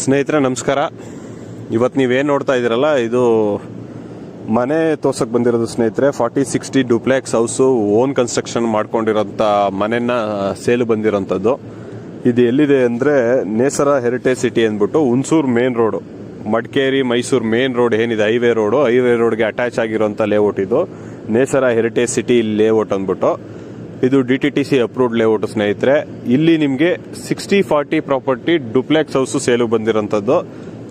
ಸ್ನೇಹಿತರೆ ನಮಸ್ಕಾರ. ಇವತ್ತು ನೀವೇನು ನೋಡ್ತಾ ಇದ್ದೀರಲ್ಲ, ಇದು ಮನೆ ತೋರ್ಸಕ್ಕೆ ಬಂದಿರೋದು ಸ್ನೇಹಿತರೆ. 40-60 ಡುಪ್ಲೆಕ್ಸ್ ಹೌಸು ಓನ್ ಕನ್ಸ್ಟ್ರಕ್ಷನ್ ಮಾಡ್ಕೊಂಡಿರೋಂಥ ಮನೆನ ಸೇಲು ಬಂದಿರೋಂಥದ್ದು. ಇದು ಎಲ್ಲಿದೆ ಅಂದರೆ ನೇಸರ ಹೆರಿಟೇಜ್ ಸಿಟಿ ಅಂದ್ಬಿಟ್ಟು Hunsur main road, Madikeri Mysuru main road ಏನಿದೆ, ಹೈವೇ ರೋಡ್ಗೆ ಅಟ್ಯಾಚ್ ಆಗಿರೋಂಥ ಲೇಔಟ್ ಇದು. ನೇಸರ ಹೆರಿಟೇಜ್ ಸಿಟಿ ಲೇಔಟ್ ಅಂದ್ಬಿಟ್ಟು ಇದು DTTC ಅಪ್ರೂವ್ಡ್ ಲೇಔಟ್ ಸ್ನೇಹಿತರೆ. ಇಲ್ಲಿ ನಿಮಗೆ 60-40 ಪ್ರಾಪರ್ಟಿ ಡುಪ್ಲೆಕ್ಸ್ ಹೌಸು ಸೇಲು ಬಂದಿರೋಂಥದ್ದು.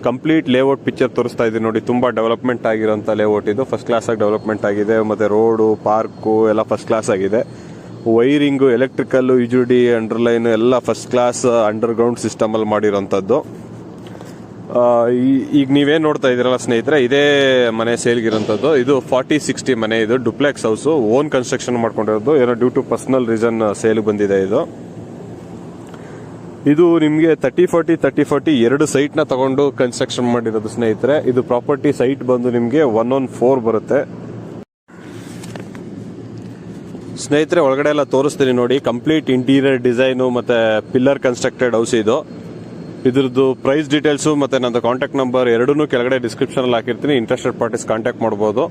ಕಂಪ್ಲೀಟ್ ಲೇಔಟ್ ಪಿಕ್ಚರ್ ತೋರಿಸ್ತಾ ಇದ್ದೀನಿ ನೋಡಿ. ತುಂಬ ಡೆವಲಪ್ಮೆಂಟ್ ಆಗಿರೋಂಥ ಲೇಔಟ್ ಇದು. ಫಸ್ಟ್ ಕ್ಲಾಸ್ ಆಗಿ ಡೆವಲಪ್ಮೆಂಟ್ ಆಗಿದೆ. ಮತ್ತು ರೋಡು, ಪಾರ್ಕು ಎಲ್ಲ ಫಸ್ಟ್ ಕ್ಲಾಸ್ ಆಗಿದೆ. ವೈರಿಂಗು, ಎಲೆಕ್ಟ್ರಿಕಲ್ಲು, UGD, ಅಂಡರ್ಲೈನ್ ಎಲ್ಲ ಫಸ್ಟ್ ಕ್ಲಾಸ್ ಅಂಡರ್ಗ್ರೌಂಡ್ ಸಿಸ್ಟಮಲ್ಲಿ ಮಾಡಿರೋಂಥದ್ದು. ಈಗ ನೀವೇನು ನೋಡ್ತಾ ಇದ್ದೀರಲ್ಲ ಸ್ನೇಹಿತರೆ, ಇದೇ ಮನೆ ಸೇಲ್ಗಿರೋಂಥದ್ದು. ಇದು 40-60 ಮನೆ. ಇದು ಡುಪ್ಲೆಕ್ಸ್ ಹೌಸು ಓನ್ ಕನ್ಸ್ಟ್ರಕ್ಷನ್ ಮಾಡ್ಕೊಂಡಿರೋದು. ಏನೋ due to personal reason sale ಬಂದಿದೆ ಇದು ನಿಮಗೆ 30-40 ಎರಡು ಸೈಟ್ನ ತಗೊಂಡು ಕನ್ಸ್ಟ್ರಕ್ಷನ್ ಮಾಡಿರೋದು ಸ್ನೇಹಿತರೆ. ಇದು ಪ್ರಾಪರ್ಟಿ ಸೈಟ್ ಬಂದು ನಿಮಗೆ 114 ಬರುತ್ತೆ ಸ್ನೇಹಿತರೆ. ಒಳಗಡೆ ಎಲ್ಲ ತೋರಿಸ್ತೀನಿ ನೋಡಿ. ಕಂಪ್ಲೀಟ್ ಇಂಟೀರಿಯರ್ ಡಿಸೈನು ಮತ್ತು ಪಿಲ್ಲರ್ ಕನ್ಸ್ಟ್ರಕ್ಟೆಡ್ ಹೌಸ್ ಇದು. ಇದ್ರದ್ದು ಪ್ರೈಸ್ ಡೀಟೇಲ್ಸು ಮತ್ತು ನನ್ನ ಕಾಂಟ್ಯಾಕ್ಟ್ ನಂಬರ್ ಎರಡೂ ಕೆಳಗಡೆ ಡಿಸ್ಕ್ರಿಪ್ಷನಲ್ಲಿ ಹಾಕಿರ್ತೀನಿ. ಇಂಟ್ರೆಸ್ಟೆಡ್ ಪಾರ್ಟೀಸ್ ಕಾಂಟ್ಯಾಕ್ಟ್ ಮಾಡ್ಬೋದು.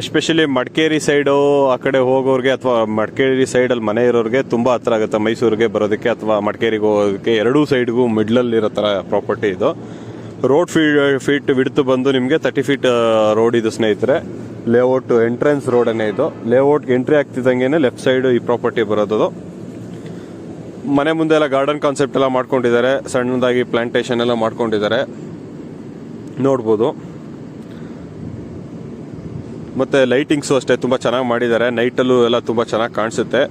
ಎಸ್ಪೆಷಲಿ ಮಡಿಕೇರಿ ಸೈಡು ಆ ಕಡೆ ಹೋಗೋರಿಗೆ ಅಥವಾ ಮಡಿಕೇರಿ ಸೈಡಲ್ಲಿ ಮನೆ ಇರೋರಿಗೆ ತುಂಬ ಹತ್ರ ಆಗುತ್ತೆ ಮೈಸೂರಿಗೆ ಬರೋದಕ್ಕೆ ಅಥವಾ ಮಡಿಕೇರಿಗೆ ಹೋಗೋದಕ್ಕೆ. ಎರಡೂ ಸೈಡ್ಗೂ ಮಿಡ್ಲಲ್ಲಿರೋ ಥರ ಪ್ರಾಪರ್ಟಿ ಇದು. ರೋಡ್ ಫೀಟ್ ವಿಡ್ತು ಬಂದು ನಿಮಗೆ 30 ಫೀಟ್ ರೋಡ್ ಇದು ಸ್ನೇಹಿತರೆ. ಲೇಔಟ್ ಎಂಟ್ರೆನ್ಸ್ ರೋಡನ್ನೇ ಇದು. ಲೇಔಟ್ಗೆ ಎಂಟ್ರಿ ಆಗ್ತಿದ್ದಂಗೆ ಲೆಫ್ಟ್ ಸೈಡ್ ಈ ಪ್ರಾಪರ್ಟಿ ಬರೋದು. ಮನೆ ಮುಂದೆ ಎಲ್ಲ ಗಾರ್ಡನ್ ಕಾನ್ಸೆಪ್ಟ್ ಎಲ್ಲ ಮಾಡ್ಕೊಂಡಿದ್ದಾರೆ. ಸಣ್ಣದಾಗಿ ಪ್ಲಾಂಟೇಶನ್ ಎಲ್ಲ ಮಾಡ್ಕೊಂಡಿದ್ದಾರೆ, ನೋಡ್ಬೋದು. ಮತ್ತು ಲೈಟಿಂಗ್ಸು ಅಷ್ಟೇ ತುಂಬ ಚೆನ್ನಾಗಿ ಮಾಡಿದ್ದಾರೆ. ನೈಟಲ್ಲೂ ಎಲ್ಲ ತುಂಬ ಚೆನ್ನಾಗಿ ಕಾಣಿಸುತ್ತೆ.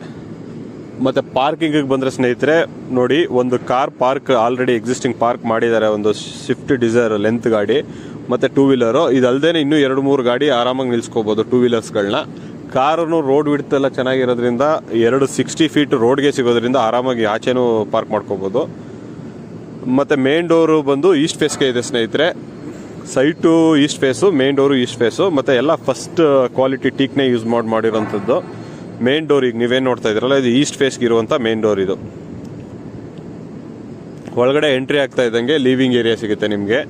ಮತ್ತು ಪಾರ್ಕಿಂಗಿಗೆ ಬಂದರೆ ಸ್ನೇಹಿತರೆ ನೋಡಿ, ಒಂದು car park already existing park ಮಾಡಿದ್ದಾರೆ. ಒಂದು ಸ್ವಿಫ್ಟ್ ಡಿಸೈರ್ ಲೆಂತ್ ಗಾಡಿ ಮತ್ತು 2 ವೀಲರು. ಇದಲ್ಲದೆ ಇನ್ನೂ 2-3 ಗಾಡಿ ಆರಾಮಾಗಿ ನಿಲ್ಸ್ಕೋಬೋದು 2 ವೀಲರ್ಸ್ಗಳನ್ನ. ಕಾರನ್ನು ರೋಡ್ ವಿಡ್ತ್ ಎಲ್ಲ ಚೆನ್ನಾಗಿರೋದ್ರಿಂದ 60 ಫೀಟ್ ರೋಡ್ಗೆ ಸಿಗೋದ್ರಿಂದ ಆರಾಮಾಗಿ ಆಚೆನೂ ಪಾರ್ಕ್ ಮಾಡ್ಕೋಬೋದು. ಮತ್ತು ಮೇನ್ ಡೋರು ಬಂದು ಈಸ್ಟ್ ಫೇಸ್ಗೆ ಇದೆ ಸ್ನೇಹಿತರೆ. Site east face, main door east face. ಮತ್ತು ಎಲ್ಲ ಫಸ್ಟ್ ಕ್ವಾಲಿಟಿ ಟೀಕ್ನೇ ಯೂಸ್ ಮಾಡಿರೋಂಥದ್ದು. ಮೇನ್ ಡೋರ್ ಈಗ ನೀವೇನು ನೋಡ್ತಾ ಇದ್ದೀರಲ್ಲ, ಇದು ಈಸ್ಟ್ ಫೇಸ್ಗೆ ಇರುವಂಥ ಮೇನ್ ಡೋರ್ ಇದು. ಒಳಗಡೆ ಎಂಟ್ರಿ ಆಗ್ತಾ ಇದ್ದಂಗೆ ಲಿವಿಂಗ್ ಏರಿಯಾ ಸಿಗುತ್ತೆ ನಿಮಗೆ.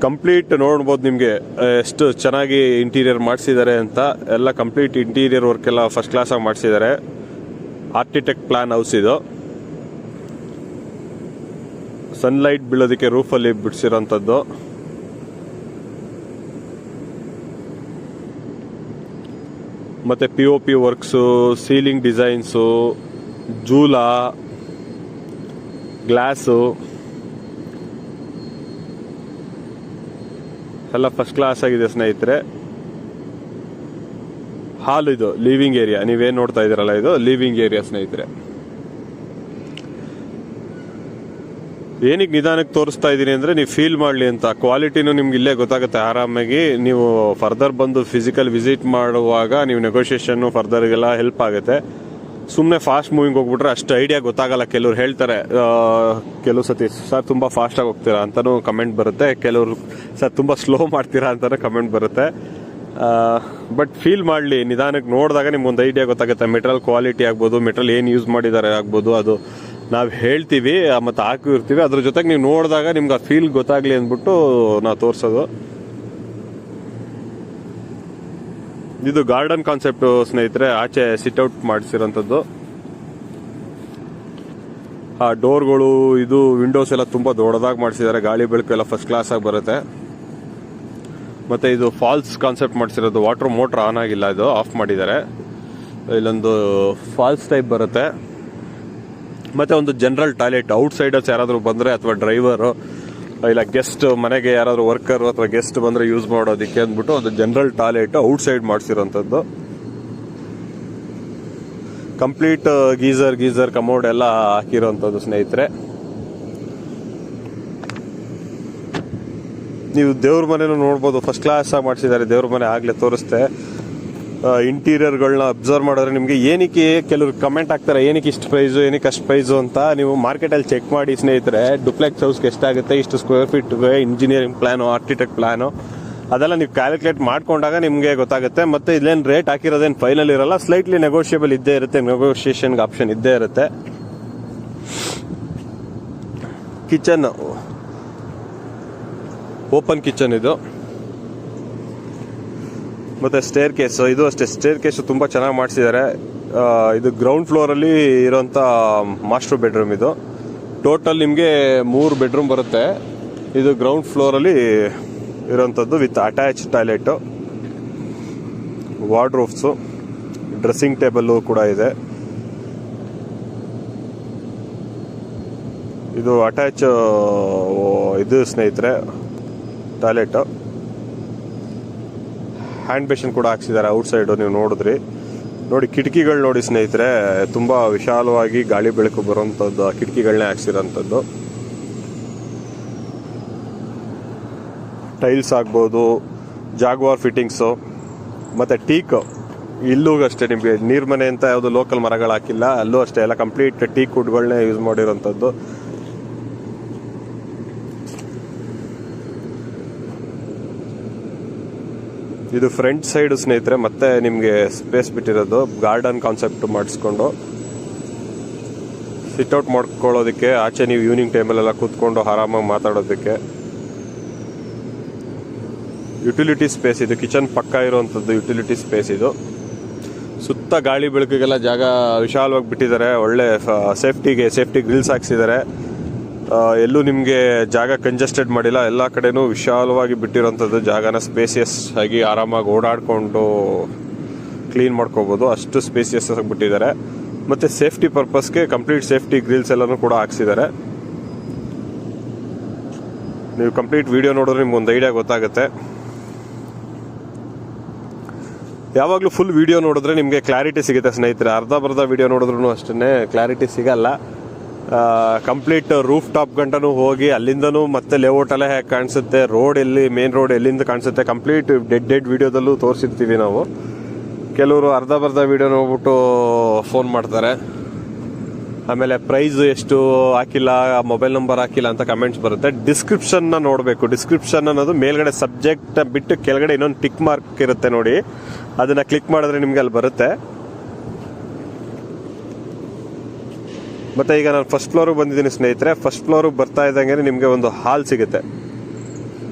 ಕಂಪ್ಲೀಟ್ ನೋಡ್ಬೋದು ನಿಮಗೆ ಎಷ್ಟು ಚೆನ್ನಾಗಿ ಇಂಟೀರಿಯರ್ ಮಾಡಿಸಿದ್ದಾರೆ ಅಂತ. ಎಲ್ಲ ಕಂಪ್ಲೀಟ್ ಇಂಟೀರಿಯರ್ ವರ್ಕ್ ಎಲ್ಲ ಫಸ್ಟ್ ಕ್ಲಾಸಾಗಿ ಮಾಡಿಸಿದ್ದಾರೆ. ಆರ್ಕಿಟೆಕ್ಟ್ ಪ್ಲಾನ್ ಹೌಸ್ ಇದು. ಸನ್ಲೈಟ್ ಬೀಳೋದಕ್ಕೆ ರೂಫಲ್ಲಿ ಬಿಡಿಸಿರೋಂಥದ್ದು. ಮತ್ತು POP ವರ್ಕ್ಸು, ಸೀಲಿಂಗ್ ಡಿಸೈನ್ಸು, ಜೂಲಾ, ಗ್ಲಾಸು ಎಲ್ಲ ಫಸ್ಟ್ ಕ್ಲಾಸ್ ಆಗಿದೆ ಸ್ನೇಹಿತರೆ. ಹಾಲ್ ಇದು ಲಿವಿಂಗ್ ಏರಿಯಾ. ನೀವೇನು ನೋಡ್ತಾ ಇದ್ದೀರಲ್ಲ, ಇದು ಲಿವಿಂಗ್ ಏರಿಯಾ ಸ್ನೇಹಿತರೆ. ಏನಕ್ಕೆ ನಿಧಾನಕ್ಕೆ ತೋರಿಸ್ತಾ ಇದ್ದೀನಿ ಅಂದರೆ ನೀವು ಫೀಲ್ ಮಾಡಲಿ ಅಂತ. ಕ್ವಾಲಿಟಿನೂ ನಿಮ್ಗೆ ಇಲ್ಲೇ ಗೊತ್ತಾಗುತ್ತೆ ಆರಾಮಾಗಿ. ನೀವು ಫರ್ದರ್ ಬಂದು ಫಿಸಿಕಲ್ ವಿಸಿಟ್ ಮಾಡುವಾಗ ನೀವು ನೆಗೋಷಿಯೇಷನ್ನು ಫರ್ದರ್ಗೆಲ್ಲ ಹೆಲ್ಪ್ ಆಗುತ್ತೆ. ಸುಮ್ಮನೆ ಫಾಸ್ಟ್ ಮೂವಿಂಗ್ ಹೋಗ್ಬಿಟ್ರೆ ಅಷ್ಟು ಐಡಿಯಾ ಗೊತ್ತಾಗಲ್ಲ. ಕೆಲವ್ರು ಹೇಳ್ತಾರೆ ಕೆಲವು ಸತಿ, ಸರ್ ತುಂಬ ಫಾಸ್ಟಾಗಿ ಹೋಗ್ತೀರಾ ಅಂತಲೂ ಕಮೆಂಟ್ ಬರುತ್ತೆ. ಕೆಲವರು ಸರ್ ತುಂಬ ಸ್ಲೋ ಮಾಡ್ತೀರಾ ಅಂತಲೂ ಕಮೆಂಟ್ ಬರುತ್ತೆ. ಬಟ್ ಫೀಲ್ ಮಾಡಲಿ, ನಿಧಾನಕ್ಕೆ ನೋಡಿದಾಗ ನಿಮ್ಗೊಂದು ಐಡಿಯಾ ಗೊತ್ತಾಗುತ್ತೆ. ಮೆಟೀರಿಯಲ್ ಕ್ವಾಲಿಟಿ ಆಗ್ಬೋದು, ಮೆಟೀರಿಯಲ್ ಏನು ಯೂಸ್ ಮಾಡಿದ್ದಾರೆ ಆಗ್ಬೋದು, ಅದು ನಾವು ಹೇಳ್ತೀವಿ ಮತ್ತು ಹಾಕಿರ್ತೀವಿ. ಅದ್ರ ಜೊತೆಗೆ ನೀವು ನೋಡಿದಾಗ ನಿಮ್ಗೆ ಆ ಫೀಲ್ ಗೊತ್ತಾಗಲಿ ಅಂದ್ಬಿಟ್ಟು ನಾವು ತೋರಿಸೋದು. ಇದು ಗಾರ್ಡನ್ ಕಾನ್ಸೆಪ್ಟ್ ಸ್ನೇಹಿತರೆ. ಆಚೆ ಸಿಟ್ಔಟ್ ಮಾಡಿಸಿರೋಂಥದ್ದು. ಆ ಡೋರ್ಗಳು, ಇದು ವಿಂಡೋಸ್ ಎಲ್ಲ ತುಂಬ ದೊಡ್ಡದಾಗಿ ಮಾಡಿಸಿದ್ದಾರೆ. ಗಾಳಿ ಬೆಳಕು ಎಲ್ಲ ಫಸ್ಟ್ ಕ್ಲಾಸ್ ಆಗಿ ಬರುತ್ತೆ. ಮತ್ತು ಇದು ಫಾಲ್ಸ್ ಕಾನ್ಸೆಪ್ಟ್ ಮಾಡಿಸಿರೋದು. ವಾಟರ್ ಮೋಟ್ರ್ ಆನ್ ಆಗಿಲ್ಲ, ಇದು ಆಫ್ ಮಾಡಿದ್ದಾರೆ. ಇಲ್ಲೊಂದು ಫಾಲ್ಸ್ ಟೈಪ್ ಬರುತ್ತೆ. ಮತ್ತು ಒಂದು ಜನರಲ್ ಟಾಯ್ಲೆಟ್. ಔಟ್ ಸೈಡರ್ಸ್ ಯಾರಾದರೂ ಬಂದರೆ ಅಥವಾ ಡ್ರೈವರು ಇಲ್ಲ ಗೆಸ್ಟ್, ಮನೆಗೆ ಯಾರಾದರೂ ವರ್ಕರ್ ಅಥವಾ ಗೆಸ್ಟ್ ಬಂದರೆ ಯೂಸ್ ಮಾಡೋದಕ್ಕೆ ಅಂದ್ಬಿಟ್ಟು ಒಂದು ಜನರಲ್ ಟಾಯ್ಲೆಟ್ ಔಟ್ ಸೈಡ್ ಮಾಡಿಸಿರೋಂಥದ್ದು. ಕಂಪ್ಲೀಟ್ ಗೀಸರ್ ಕಮೋಡ್ ಎಲ್ಲ ಹಾಕಿರೋಂಥದ್ದು ಸ್ನೇಹಿತರೆ. ನೀವು ದೇವ್ರ ಮನೆನೂ ನೋಡ್ಬೋದು, ಫಸ್ಟ್ ಕ್ಲಾಸ್ ಆಗಿ ಮಾಡಿಸಿದ್ದಾರೆ. ದೇವ್ರ ಮನೆ ಆಗಲೇ ತೋರಿಸ್ತೆ. ಇಂಟೀರಿಯರ್ಗಳನ್ನ ಅಬ್ಸರ್ವ್ ಮಾಡಿದ್ರೆ ನಿಮಗೆ ಏನಕ್ಕೆ ಕೆಲವರು ಕಮೆಂಟ್ ಹಾಕ್ತಾರೆ, ಏನಕ್ಕೆ ಇಷ್ಟು ಪ್ರೈಸು, ಏನಕ್ಕೆ ಅಷ್ಟು ಪ್ರೈಸು ಅಂತ. ನೀವು ಮಾರ್ಕೆಟಲ್ಲಿ ಚೆಕ್ ಮಾಡಿ ಸ್ನೇಹಿತರೆ. ಡುಪ್ಲೆಕ್ಸ್ ಹೌಸ್ಗೆ ಎಷ್ಟಾಗುತ್ತೆ, ಇಷ್ಟು ಸ್ಕ್ವೇರ್ ಫೀಟ್ಗೆ, ಇಂಜಿನಿಯರಿಂಗ್ ಪ್ಲಾನು, ಆರ್ಕಿಟೆಕ್ಟ್ ಪ್ಲಾನು, ಅದೆಲ್ಲ ನೀವು ಕ್ಯಾಲ್ಕುಲೇಟ್ ಮಾಡ್ಕೊಂಡಾಗ ನಿಮಗೆ ಗೊತ್ತಾಗುತ್ತೆ. ಮತ್ತು ಇಲ್ಲೇನು ರೇಟ್ ಹಾಕಿರೋದೇನು ಫೈನಲ್ ಇರಲ್ಲ, ಸ್ಲೈಟ್ಲಿ ನೆಗೋಷಿಯಬಲ್ ಇದ್ದೇ ಇರುತ್ತೆ. ನೆಗೋಷಿಯೇಷನ್ಗೆ ಆಪ್ಷನ್ ಇದ್ದೇ ಇರುತ್ತೆ. ಕಿಚನ್ ಓಪನ್ ಕಿಚನ್ ಇದು. ಮತ್ತು ಸ್ಟೇರ್ ಕೇಸು ಇದು ಅಷ್ಟೇ, ಸ್ಟೇರ್ ಕೇಸು ತುಂಬ ಚೆನ್ನಾಗಿ ಮಾಡಿಸಿದ್ದಾರೆ. ಇದು ಗ್ರೌಂಡ್ ಫ್ಲೋರಲ್ಲಿ ಇರೋಂಥ ಮಾಸ್ಟರ್ ಬೆಡ್ರೂಮ್. ಇದು ಟೋಟಲ್ ನಿಮಗೆ 3 ಬೆಡ್ರೂಮ್ ಬರುತ್ತೆ. ಇದು ಗ್ರೌಂಡ್ ಫ್ಲೋರಲ್ಲಿ ಇರೋಂಥದ್ದು with attach toilet, wardrobes, dressing table ಕೂಡ ಇದೆ. ಇದು ಅಟ್ಯಾಚ್ ಇದು ಸ್ನೇಹಿತರೆ ಟಾಯ್ಲೆಟು. ಹ್ಯಾಂಡ್ ಬೇಷನ್ ಕೂಡ ಹಾಕ್ಸಿದ್ದಾರೆ ಔಟ್ಸೈಡು, ನೀವು ನೋಡಿದ್ರಿ. ನೋಡಿ ಕಿಟಕಿಗಳು ನೋಡಿ ಸ್ನೇಹಿತರೆ, ತುಂಬ ವಿಶಾಲವಾಗಿ ಗಾಳಿ ಬೆಳಕು ಬರುವಂಥದ್ದು ಕಿಟಕಿಗಳನ್ನೇ ಹಾಕ್ಸಿರೋಂಥದ್ದು. ಟೈಲ್ಸ್ ಆಗ್ಬೋದು, ಜಾಗ್ವಾರ್ ಫಿಟ್ಟಿಂಗ್ಸು, ಮತ್ತು ಟೀಕ್. ಇಲ್ಲೂ ಅಷ್ಟೇ ನಿಮಗೆ ನೀರು ಮನೆ ಅಂತ ಯಾವುದು ಲೋಕಲ್ ಮರಗಳು ಹಾಕಿಲ್ಲ, ಅಲ್ಲೂ ಅಷ್ಟೇ ಎಲ್ಲ ಕಂಪ್ಲೀಟ್ ಟೀಕ್ ವುಡ್ಗಳನ್ನೇ ಯೂಸ್ ಮಾಡಿರೋಂಥದ್ದು. ಇದು ಫ್ರಂಟ್ ಸೈಡ್ ಸ್ನೇಹಿತರೆ, ಮತ್ತೆ ನಿಮಗೆ ಸ್ಪೇಸ್ ಬಿಟ್ಟಿರೋದು ಗಾರ್ಡನ್ ಕಾನ್ಸೆಪ್ಟ್ ಮಾಡಿಸ್ಕೊಂಡು ಸಿಟ್ಔಟ್ ಮಾಡ್ಕೊಳ್ಳೋದಕ್ಕೆ, ಆಚೆ ನೀವು ಈವ್ನಿಂಗ್ ಟೈಮಲ್ಲೆಲ್ಲ ಕೂತ್ಕೊಂಡು ಆರಾಮಾಗಿ ಮಾತಾಡೋದಕ್ಕೆ. ಯುಟಿಲಿಟಿ ಸ್ಪೇಸ್ ಇದು, ಕಿಚನ್ ಪಕ್ಕ ಇರುವಂಥದ್ದು ಯುಟಿಲಿಟಿ ಸ್ಪೇಸ್ ಇದು. ಸುತ್ತ ಗಾಳಿ ಬೆಳಕಿಗೆಲ್ಲ ಜಾಗ ವಿಶಾಲವಾಗಿ ಬಿಟ್ಟಿದ್ದಾರೆ. ಒಳ್ಳೆ ಸೇಫ್ಟಿ ಗ್ರಿಲ್ಸ್ ಹಾಕ್ಸಿದ್ದಾರೆ. ಎಲ್ಲೂ ನಿಮಗೆ ಜಾಗ ಕಂಜೆಸ್ಟೆಡ್ ಮಾಡಿಲ್ಲ, ಎಲ್ಲ ಕಡೆನೂ ವಿಶಾಲವಾಗಿ ಬಿಟ್ಟಿರೋಂಥದ್ದು ಜಾಗನ ಸ್ಪೇಸಿಯಸ್ ಆಗಿ ಆರಾಮಾಗಿ ಓಡಾಡಿಕೊಂಡು ಕ್ಲೀನ್ ಮಾಡ್ಕೋಬೋದು, ಅಷ್ಟು ಸ್ಪೇಸಿಯಸ್ ಆಗಿ ಬಿಟ್ಟಿದ್ದಾರೆ. ಮತ್ತು ಸೇಫ್ಟಿ ಪರ್ಪಸ್ಗೆ ಕಂಪ್ಲೀಟ್ ಸೇಫ್ಟಿ ಗ್ರಿಲ್ಸ್ ಎಲ್ಲನೂ ಕೂಡ ಹಾಕ್ಸಿದ್ದಾರೆ. ನೀವು ಕಂಪ್ಲೀಟ್ ವಿಡಿಯೋ ನೋಡಿದ್ರೆ ನಿಮ್ಗೆ ಒಂದು ಐಡಿಯಾ ಗೊತ್ತಾಗುತ್ತೆ. ಯಾವಾಗಲೂ ಫುಲ್ ವಿಡಿಯೋ ನೋಡಿದ್ರೆ ನಿಮಗೆ ಕ್ಲಾರಿಟಿ ಸಿಗುತ್ತೆ ಸ್ನೇಹಿತರೆ. ಅರ್ಧ ವಿಡಿಯೋ ನೋಡಿದ್ರೂ ಅಷ್ಟೇ ಕ್ಲಾರಿಟಿ ಸಿಗಲ್ಲ. ಕಂಪ್ಲೀಟ್ ರೂಫ್ ಟಾಪ್ ಗಂಟನೂ ಹೋಗಿ ಅಲ್ಲಿಂದನೂ ಮತ್ತೆ ಲೇಔಟ್ ಎಲ್ಲ ಹೇಗೆ ಕಾಣಿಸುತ್ತೆ, ರೋಡ್ ಎಲ್ಲಿ, ಮೇನ್ ರೋಡ್ ಎಲ್ಲಿಂದ ಕಾಣಿಸುತ್ತೆ, ಕಂಪ್ಲೀಟ್ ಡೆಡ್ ವಿಡಿಯೋದಲ್ಲೂ ತೋರಿಸಿರ್ತೀವಿ ನಾವು. ಕೆಲವರು ಅರ್ಧ ವಿಡಿಯೋ ನೋಡ್ಬಿಟ್ಟು ಫೋನ್ ಮಾಡ್ತಾರೆ. ಆಮೇಲೆ ಪ್ರೈಸ್ ಎಷ್ಟು ಹಾಕಿಲ್ಲ, ಮೊಬೈಲ್ ನಂಬರ್ ಹಾಕಿಲ್ಲ ಅಂತ ಕಮೆಂಟ್ಸ್ ಬರುತ್ತೆ. ಡಿಸ್ಕ್ರಿಪ್ಷನ್ನ ನೋಡಬೇಕು. ಡಿಸ್ಕ್ರಿಪ್ಷನ್ ಅನ್ನೋದು ಮೇಲ್ಗಡೆ ಸಬ್ಜೆಕ್ಟ್ ಬಿಟ್ಟು ಕೆಳಗಡೆ ಇನ್ನೊಂದು ಟಿಕ್ ಮಾರ್ಕ್ ಇರುತ್ತೆ ನೋಡಿ, ಅದನ್ನು ಕ್ಲಿಕ್ ಮಾಡಿದ್ರೆ ನಿಮಗೆ ಅಲ್ಲಿ ಬರುತ್ತೆ. ಮತ್ತು ಈಗ ನಾನು ಫಸ್ಟ್ ಫ್ಲೋರಿಗೆ ಬಂದಿದ್ದೀನಿ ಸ್ನೇಹಿತರೆ. ಫಸ್ಟ್ ಫ್ಲೋರಿಗೆ ಬರ್ತಾ ಇದ್ದಂಗೆ ನಿಮಗೆ ಒಂದು ಹಾಲ್ ಸಿಗುತ್ತೆ,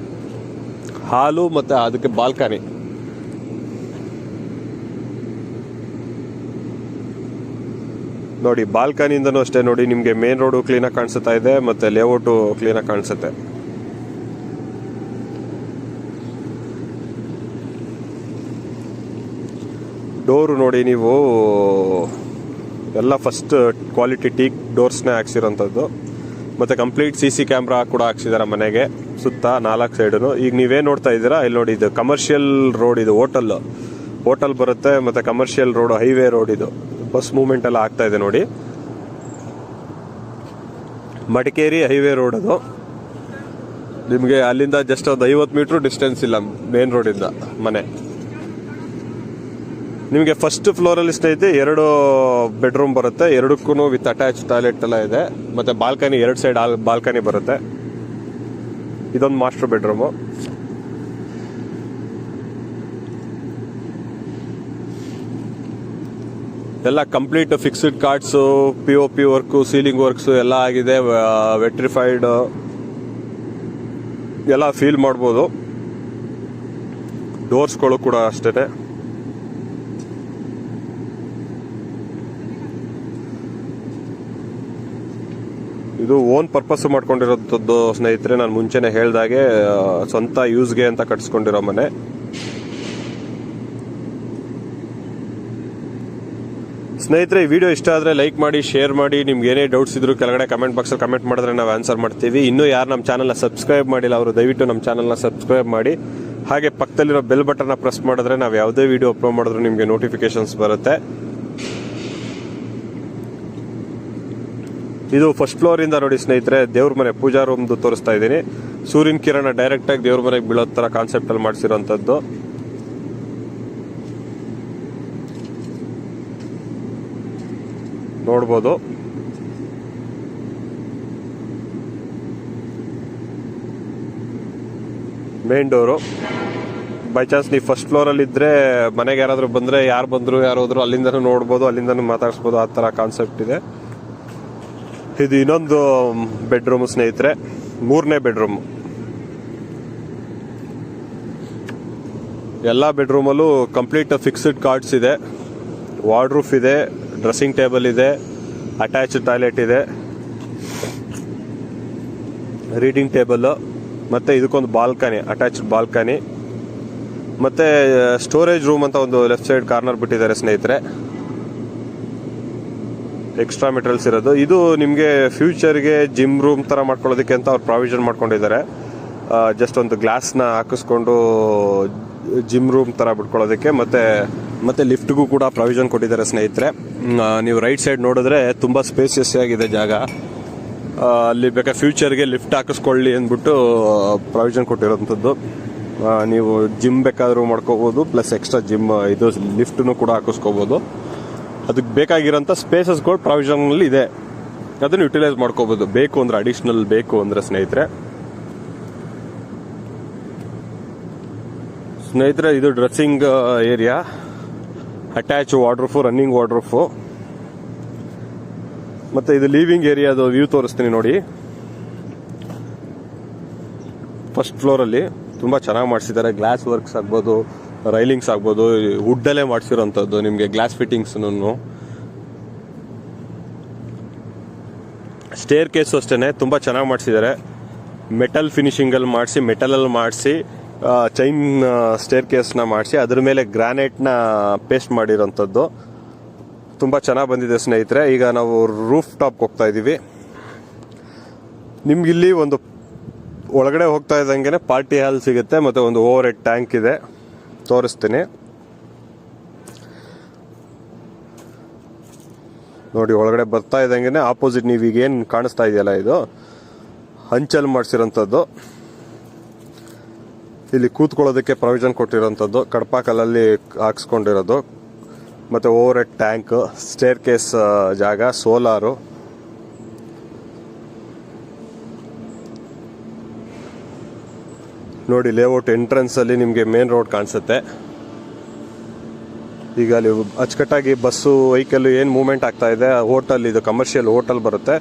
ಹಾಲು ಮತ್ತು ಅದಕ್ಕೆ ಬಾಲ್ಕನಿ. ನೋಡಿ ಬಾಲ್ಕನಿಯಿಂದನೂ ಅಷ್ಟೇ ನೋಡಿ, ನಿಮಗೆ ಮೇನ್ ರೋಡು ಕ್ಲೀನಾಗಿ ಕಾಣಿಸ್ತಾ ಇದೆ ಮತ್ತು ಲೇಔಟು ಕ್ಲೀನಾಗಿ ಕಾಣಿಸುತ್ತೆ. ಡೋರು ನೋಡಿ ನೀವು ಎಲ್ಲ ಫಸ್ಟ್ ಕ್ವಾಲಿಟಿ ಟೀಕ್ ಡೋರ್ಸ್ನೇ ಹಾಕ್ಸಿರೋಂಥದ್ದು. ಮತ್ತು ಕಂಪ್ಲೀಟ್ CC ಕ್ಯಾಮ್ರಾ ಕೂಡ ಹಾಕ್ಸಿದ್ದಾರೆ ಮನೆಗೆ ಸುತ್ತ 4 ಸೈಡೂ. ಈಗ ನೀವೇನು ನೋಡ್ತಾ ಇದ್ದೀರಾ ಇಲ್ಲಿ ನೋಡಿ, ಇದು ಕಮರ್ಷಿಯಲ್ ರೋಡ್, ಇದು ಹೋಟೆಲ್ ಬರುತ್ತೆ ಮತ್ತು ಕಮರ್ಷಿಯಲ್ ರೋಡ್, ಹೈವೇ ರೋಡ್. ಇದು ಬಸ್ ಮೂವ್ಮೆಂಟ್ ಎಲ್ಲ ಆಗ್ತಾ ಇದೆ ನೋಡಿ. ಮಡಿಕೇರಿ ಹೈವೇ ರೋಡ್ ಅದು. ನಿಮಗೆ ಅಲ್ಲಿಂದ ಜಸ್ಟ್ ಒಂದು 50 ಮೀಟ್ರ್ ಡಿಸ್ಟೆನ್ಸ್ ಇಲ್ಲ ಮೇನ್ ರೋಡಿಂದ ಮನೆ. ನಿಮಗೆ ಫಸ್ಟ್ ಫ್ಲೋರಲ್ಲಿ ಸ್ನೇಹಿತರೆ 2 ಬೆಡ್ರೂಮ್ ಬರುತ್ತೆ, 2ಕ್ಕೂ ವಿತ್ ಅಟ್ಯಾಚ್ ಟಾಯ್ಲೆಟ್ ಎಲ್ಲ ಇದೆ. ಮತ್ತು ಬಾಲ್ಕನಿ 2 ಸೈಡ್ ಬಾಲ್ಕನಿ ಬರುತ್ತೆ. ಇದೊಂದು ಮಾಸ್ಟರ್ ಬೆಡ್ರೂಮು. ಎಲ್ಲ complete fixed cards, POP work, ceiling works ಎಲ್ಲ ಆಗಿದೆ. ವೆಟ್ರಿಫೈಡ್ ಎಲ್ಲ ಫೀಲ್ ಮಾಡ್ಬೋದು. ಡೋರ್ಸ್ಗಳು ಕೂಡ ಅಷ್ಟೇ. ಇದು ಓನ್ ಪರ್ಪಸ್ ಮಾಡ್ಕೊಂಡಿರೋಂಥದ್ದು ಸ್ನೇಹಿತರೆ. ನಾನು ಮುಂಚೆನೆ ಹೇಳ್ದಾಗೆ ಸ್ವಂತ ಯೂಸ್ಗೆ ಅಂತ ಕಟ್ಸ್ಕೊಂಡಿರೋ ಮನೆ. ಸ್ನೇಹಿತರೆ, ಈ ವಿಡಿಯೋ ಇಷ್ಟ ಆದರೆ ಲೈಕ್ ಮಾಡಿ, ಶೇರ್ ಮಾಡಿ. ನಿಮ್ಗೆ ಏನೇ ಡೌಟ್ಸ್ ಇದ್ರು ಕೆಳಗಡೆ ಕಮೆಂಟ್ ಬಾಕ್ಸಲ್ಲಿ ಕಮೆಂಟ್ ಮಾಡಿದ್ರೆ ನಾವು ಆನ್ಸರ್ ಮಾಡ್ತೀವಿ. ಇನ್ನೂ ಯಾರು ನಮ್ಮ ಚಾನಲ್ನ ಸಬ್ಸ್ಕ್ರೈಬ್ ಮಾಡಿಲ್ಲ ಅವರು ದಯವಿಟ್ಟು ನಮ್ಮ ಚಾನಲ್ನ ಸಬ್ಸ್ಕ್ರೈಬ್ ಮಾಡಿ. ಹಾಗೆ ಪಕ್ಕದಲ್ಲಿರೋ ಬೆಲ್ ಬಟನ್ನ ಪ್ರೆಸ್ ಮಾಡಿದ್ರೆ ನಾವು ಯಾವುದೇ ವಿಡಿಯೋ ಅಪ್ಲೋಡ್ ಮಾಡಿದ್ರು ನಿಮಗೆ ನೋಟಿಫಿಕೇಶನ್ಸ್ ಬರುತ್ತೆ. ಇದು ಫಸ್ಟ್ ಫ್ಲೋರಿಂದ ನೋಡಿ ಸ್ನೇಹಿತರೆ, ದೇವ್ರ ಮನೆ ಪೂಜಾ ರೂಮ್ದು ತೋರಿಸ್ತಾ ಇದ್ದೀನಿ. ಸೂರ್ಯನ ಕಿರಣ ಡೈರೆಕ್ಟಾಗಿ ದೇವ್ರ ಮನೆಗೆ ಬೀಳೋ ಥರ ಕಾನ್ಸೆಪ್ಟಲ್ಲಿ ಮಾಡಿಸಿರೋಂಥದ್ದು. ನೋಡ್ಬೋದು. Main door. ಬೈ ಚಾನ್ಸ್ ನೀವು ಫಸ್ಟ್ ಫ್ಲೋರಲ್ಲಿ ಇದ್ದರೆ ಮನೆಗೆ ಯಾರಾದರೂ ಬಂದರೆ, ಯಾರು ಬಂದರು ಯಾರು ಹೋದ್ರು ಅಲ್ಲಿಂದನೂ ನೋಡ್ಬೋದು, ಅಲ್ಲಿಂದನೂ ಮಾತಾಡಿಸ್ಬೋದು. ಆ ಥರ ಕಾನ್ಸೆಪ್ಟ್ ಇದೆ. ಇದು ಇನ್ನೊಂದು ಬೆಡ್ರೂಮ್ ಸ್ನೇಹಿತರೆ, 3ನೇ ಬೆಡ್ರೂಮ್. ಎಲ್ಲ ಬೆಡ್ರೂಮಲ್ಲೂ ಕಂಪ್ಲೀಟ್ ಫಿಕ್ಸ್ಡ್ ಕಾರ್ಡ್ಸ್ ಇದೆ, ವಾರ್ಡ್ರೂಫ್ ಇದೆ, ಡ್ರೆಸ್ಸಿಂಗ್ ಟೇಬಲ್ ಇದೆ, ಅಟ್ಯಾಚ್ಡ್ ಟಾಯ್ಲೆಟ್ ಇದೆ, ರೀಡಿಂಗ್ ಟೇಬಲ್, ಮತ್ತು ಇದಕ್ಕೊಂದು ಬಾಲ್ಕನಿ, ಅಟ್ಯಾಚ್ಡ್ ಬಾಲ್ಕನಿ, ಮತ್ತು ಸ್ಟೋರೇಜ್ ರೂಮ್ ಅಂತ ಒಂದು ಲೆಫ್ಟ್ ಸೈಡ್ ಕಾರ್ನರ್ ಬಿಟ್ಟಿದ್ದಾರೆ ಸ್ನೇಹಿತರೆ. ಎಕ್ಸ್ಟ್ರಾ ಮೆಟೀರಿಯಲ್ಸ್ ಇರೋದು ಇದು ನಿಮಗೆ ಫ್ಯೂಚರ್ಗೆ ಜಿಮ್ ರೂಮ್ ಥರ ಮಾಡ್ಕೊಳ್ಳೋದಕ್ಕೆ ಅಂತ ಅವ್ರು ಪ್ರಾವಿಷನ್ ಮಾಡ್ಕೊಂಡಿದ್ದಾರೆ. ಜಸ್ಟ್ ಒಂದು ಗ್ಲಾಸ್ನ ಹಾಕಿಸ್ಕೊಂಡು ಜಿಮ್ ರೂಮ್ ಥರ ಬಿಟ್ಕೊಳ್ಳೋದಕ್ಕೆ, ಮತ್ತು ಲಿಫ್ಟ್ಗೂ ಕೂಡ ಪ್ರಾವಿಷನ್ ಕೊಟ್ಟಿದ್ದಾರೆ ಸ್ನೇಹಿತರೆ. ನೀವು ರೈಟ್ ಸೈಡ್ ನೋಡಿದ್ರೆ ತುಂಬ ಸ್ಪೇಸಿಯಸ್ ಆಗಿದೆ ಜಾಗ. ಅಲ್ಲಿ ಬೇಕಾದ್ರೆ ಫ್ಯೂಚರ್ಗೆ ಲಿಫ್ಟ್ ಹಾಕಿಸ್ಕೊಳ್ಳಿ ಅಂದ್ಬಿಟ್ಟು ಪ್ರಾವಿಷನ್ ಕೊಟ್ಟಿರೋಂಥದ್ದು. ನೀವು ಜಿಮ್ ಬೇಕಾದರೂ ಮಾಡ್ಕೋಬೋದು, ಪ್ಲಸ್ ಎಕ್ಸ್ಟ್ರಾ ಜಿಮ್ ಇದು ಲಿಫ್ಟನ್ನು ಕೂಡ ಹಾಕಿಸ್ಕೋಬೋದು. ಅದಕ್ಕೆ ಬೇಕಾಗಿರೋಂಥ ಸ್ಪೇಸಸ್ಗಳು ಪ್ರಾವಿಷನಲ್ಲಿ ಇದೆ, ಅದನ್ನು ಯುಟಿಲೈಸ್ ಮಾಡ್ಕೋಬೋದು ಬೇಕು ಅಂದರೆ, ಅಡಿಷ್ನಲ್ ಬೇಕು ಅಂದರೆ ಸ್ನೇಹಿತರೆ. ಇದು ಡ್ರೆಸ್ಸಿಂಗ್ ಏರಿಯಾ, ಅಟ್ಯಾಚ್ ವಾರ್ಡ್ರೂಫು, ರನ್ನಿಂಗ್ ವಾರ್ಡ್ರೂಫು, ಮತ್ತು ಇದು ಲಿವಿಂಗ್ ಏರಿಯಾದು ವ್ಯೂ ತೋರಿಸ್ತೀನಿ ನೋಡಿ. ಫಸ್ಟ್ ಫ್ಲೋರಲ್ಲಿ ತುಂಬ ಚೆನ್ನಾಗಿ ಮಾಡಿಸಿದ್ದಾರೆ. ಗ್ಲಾಸ್ ವರ್ಕ್ಸ್ ಆಗ್ಬೋದು, ರೈಲಿಂಗ್ಸ್ ಆಗ್ಬೋದು, ವುಡ್ಡಲ್ಲೇ ಮಾಡಿಸಿರೋಂಥದ್ದು. ನಿಮಗೆ ಗ್ಲಾಸ್ ಫಿಟ್ಟಿಂಗ್ಸ್ನು, ಸ್ಟೇರ್ ಕೇಸು ಅಷ್ಟೇ ತುಂಬ ಚೆನ್ನಾಗಿ ಮಾಡಿಸಿದ್ದಾರೆ. ಮೆಟಲ್ ಫಿನಿಶಿಂಗಲ್ಲಿ ಮಾಡಿಸಿ, ಮೆಟಲಲ್ಲಿ ಮಾಡಿಸಿ, ಚೈನ್ ಸ್ಟೇರ್ ಕೇಸ್ನ ಮಾಡಿಸಿ, ಅದ್ರ ಮೇಲೆ ಗ್ರಾನೈಟ್ನ ಪೇಸ್ಟ್ ಮಾಡಿರೋಂಥದ್ದು. ತುಂಬ ಚೆನ್ನಾಗಿ ಬಂದಿದೆ ಸ್ನೇಹಿತರೆ. ಈಗ ನಾವು ರೂಫ್ ಟಾಪ್ಗೆ ಹೋಗ್ತಾ ಇದ್ದೀವಿ. ನಿಮ್ಗಿಲ್ಲಿ ಒಂದು ಒಳಗಡೆ ಹೋಗ್ತಾ ಇದ್ದಂಗೆ ಪಾರ್ಟಿ ಹಾಲ್ ಸಿಗುತ್ತೆ, ಮತ್ತು ಒಂದು ಓವರ್ ಹೆಡ್ ಟ್ಯಾಂಕ್ ಇದೆ, ತೋರಿಸ್ತೀನಿ ನೋಡಿ. ಒಳಗಡೆ ಬರ್ತಾ ಇದ್ದಂಗೆ ಆಪೋಸಿಟ್ ನೀವೀಗೇನು ಕಾಣಿಸ್ತಾ ಇದೆಯಲ್ಲ, ಇದು ಹಂಚಲ್ಲಿ ಮಾಡಿಸಿರೋಂಥದ್ದು. ಇಲ್ಲಿ ಕೂತ್ಕೊಳ್ಳೋದಕ್ಕೆ ಪ್ರಾವಿಷನ್ ಕೊಟ್ಟಿರೋಂಥದ್ದು, ಕಡಪ ಕಲ್ಲಲ್ಲಿ ಹಾಕ್ಸ್ಕೊಂಡಿರೋದು, ಮತ್ತು over head tank, stair case ಜಾಗ, ಸೋಲಾರು. ನೋಡಿ ಲೇಔಟ್ ಎಂಟ್ರೆನ್ಸಲ್ಲಿ ನಿಮಗೆ ಮೇನ್ ರೋಡ್ ಕಾಣಿಸುತ್ತೆ. ಈಗ ಅಲ್ಲಿ ಅಚ್ಚುಕಟ್ಟಾಗಿ ಬಸ್ಸು, ವೆಹಿಕಲ್ಲು ಏನು ಮೂವ್ಮೆಂಟ್ ಆಗ್ತಾ ಇದೆ. ಹೋಟೆಲ್, ಇದು ಕಮರ್ಷಿಯಲ್ ಹೋಟೆಲ್ ಬರುತ್ತೆ.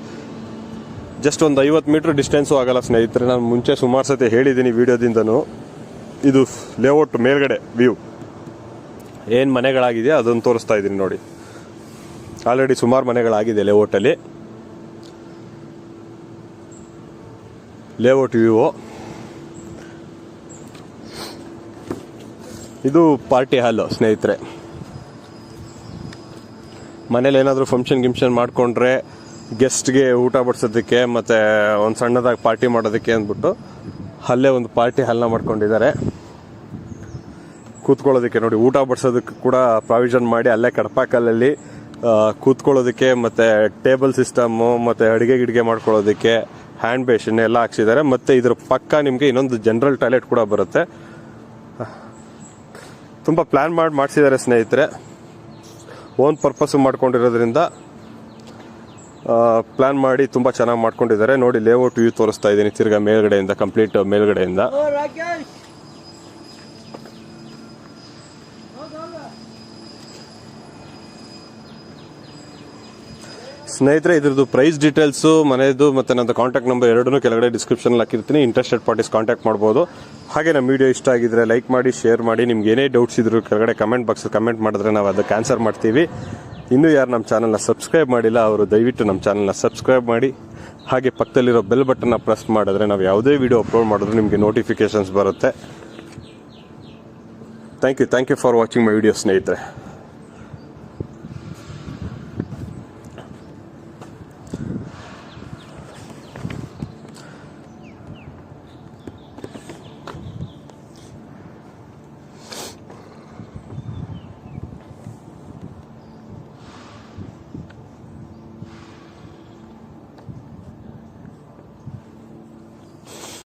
ಜಸ್ಟ್ ಒಂದು 50 ಮೀಟ್ರ್ ಡಿಸ್ಟೆನ್ಸು ಆಗಲ್ಲ ಸ್ನೇಹಿತರೆ. ನಾನು ಮುಂಚೆ ಸುಮಾರು ಸತಿ ಹೇಳಿದ್ದೀನಿ ವಿಡಿಯೋದಿಂದನೂ. ಇದು ಲೇಔಟ್ ಮೇಲ್ಗಡೆ ವ್ಯೂ, ಏನು ಮನೆಗಳಾಗಿದೆ ಅದನ್ನು ತೋರಿಸ್ತಾ ಇದ್ದೀನಿ ನೋಡಿ. ಆಲ್ರೆಡಿ ಸುಮಾರು ಮನೆಗಳಾಗಿದೆ ಲೇಔಟಲ್ಲಿ. ಲೇಔಟ್ ವ್ಯೂ ಇದು. ಪಾರ್ಟಿ ಹಾಲು ಸ್ನೇಹಿತರೆ. ಮನೇಲಿ ಏನಾದರೂ ಫಂಕ್ಷನ್ ಮಾಡಿಕೊಂಡ್ರೆ ಗೆಸ್ಟ್ಗೆ ಊಟ ಬಡಿಸೋದಕ್ಕೆ, ಮತ್ತು ಒಂದು ಸಣ್ಣದಾಗಿ ಪಾರ್ಟಿ ಮಾಡೋದಕ್ಕೆ ಅಂದ್ಬಿಟ್ಟು ಅಲ್ಲೇ ಒಂದು ಪಾರ್ಟಿ ಹಾಲ್ನ ಮಾಡ್ಕೊಂಡಿದ್ದಾರೆ. ಕೂತ್ಕೊಳ್ಳೋದಕ್ಕೆ ನೋಡಿ, ಊಟ ಬಡಿಸೋದಕ್ಕೆ ಕೂಡ ಪ್ರಾವಿಷನ್ ಮಾಡಿ ಅಲ್ಲೇ ಕಡಪಾಕಲ್ಲಲ್ಲಿ ಕೂತ್ಕೊಳ್ಳೋದಕ್ಕೆ, ಮತ್ತು ಟೇಬಲ್ ಸಿಸ್ಟಮ್ಮು, ಮತ್ತು ಅಡುಗೆ ಮಾಡ್ಕೊಳ್ಳೋದಕ್ಕೆ ಹ್ಯಾಂಡ್ ಬೇಷನ್ ಎಲ್ಲ ಹಾಕ್ಸಿದ್ದಾರೆ. ಮತ್ತು ಇದ್ರ ಪಕ್ಕ ನಿಮಗೆ ಇನ್ನೊಂದು ಜನರಲ್ ಟಾಯ್ಲೆಟ್ ಕೂಡ ಬರುತ್ತೆ. ತುಂಬ ಪ್ಲ್ಯಾನ್ ಮಾಡಿಸಿದ್ದಾರೆ ಸ್ನೇಹಿತರೆ. ಓನ್ ಪರ್ಪಸ್ ಮಾಡ್ಕೊಂಡಿರೋದ್ರಿಂದ ಪ್ಲ್ಯಾನ್ ಮಾಡಿ ತುಂಬ ಚೆನ್ನಾಗಿ ಮಾಡ್ಕೊಂಡಿದ್ದಾರೆ ನೋಡಿ. ಲೇಔಟ್ ವ್ಯೂ ತೋರಿಸ್ತಾ ಇದ್ದೀನಿ ತಿರ್ಗಾ ಮೇಲ್ಗಡೆಯಿಂದ, ಕಂಪ್ಲೀಟ್ ಮೇಲ್ಗಡೆಯಿಂದ. ಸ್ನೇಹಿತರೆ, ಇದ್ರದ್ದು ಪ್ರೈಸ್ ಡೀಟೇಲ್ಸು, ಮನೆಯದು ಮತ್ತು ನನ್ನ ಕಾಂಟ್ಯಾಕ್ಟ್ ನಂಬರ್ ಎರಡನ್ನೂ ಕೆಳಗಡೆ ಡಿಸ್ಕ್ರಿಪ್ಷನಲ್ಲಿ ಹಾಕಿರ್ತೀನಿ. ಇಂಟ್ರೆಸ್ಟೆಡ್ ಪಾರ್ಟೀಸ್ ಕಾಂಟ್ಯಾಕ್ಟ್ ಮಾಡ್ಬೋದು. ಹಾಗೆ ನಮ್ಮ ವಿಡಿಯೋ ಇಷ್ಟ ಆಗಿದ್ರೆ ಲೈಕ್ ಮಾಡಿ, ಶೇರ್ ಮಾಡಿ. ನಿಮ್ಗೆ ಏನೇ ಡೌಟ್ಸ್ ಇದ್ರು ಕೆಳಗಡೆ ಕಮೆಂಟ್ ಬಾಕ್ಸಲ್ಲಿ ಕಮೆಂಟ್ ಮಾಡಿದ್ರೆ ನಾವು ಅದಕ್ಕೆ ಆನ್ಸರ್ ಮಾಡ್ತೀವಿ. ಇನ್ನೂ ಯಾರು ನಮ್ಮ ಚಾನಲ್ನ ಸಬ್ಸ್ಕ್ರೈಬ್ ಮಾಡಿಲ್ಲ ಅವರು ದಯವಿಟ್ಟು ನಮ್ಮ ಚಾನಲ್ನ ಸಬ್ಸ್ಕ್ರೈಬ್ ಮಾಡಿ. ಹಾಗೆ ಪಕ್ಕದಲ್ಲಿರೋ ಬೆಲ್ ಬಟನ್ನ ಪ್ರೆಸ್ ಮಾಡಿದ್ರೆ ನಾವು ಯಾವುದೇ ವಿಡಿಯೋ ಅಪ್ಲೋಡ್ ಮಾಡಿದ್ರು ನಿಮಗೆ ನೋಟಿಫಿಕೇಷನ್ಸ್ ಬರುತ್ತೆ. Thank you for watching my video ಸ್ನೇಹಿತರೆ.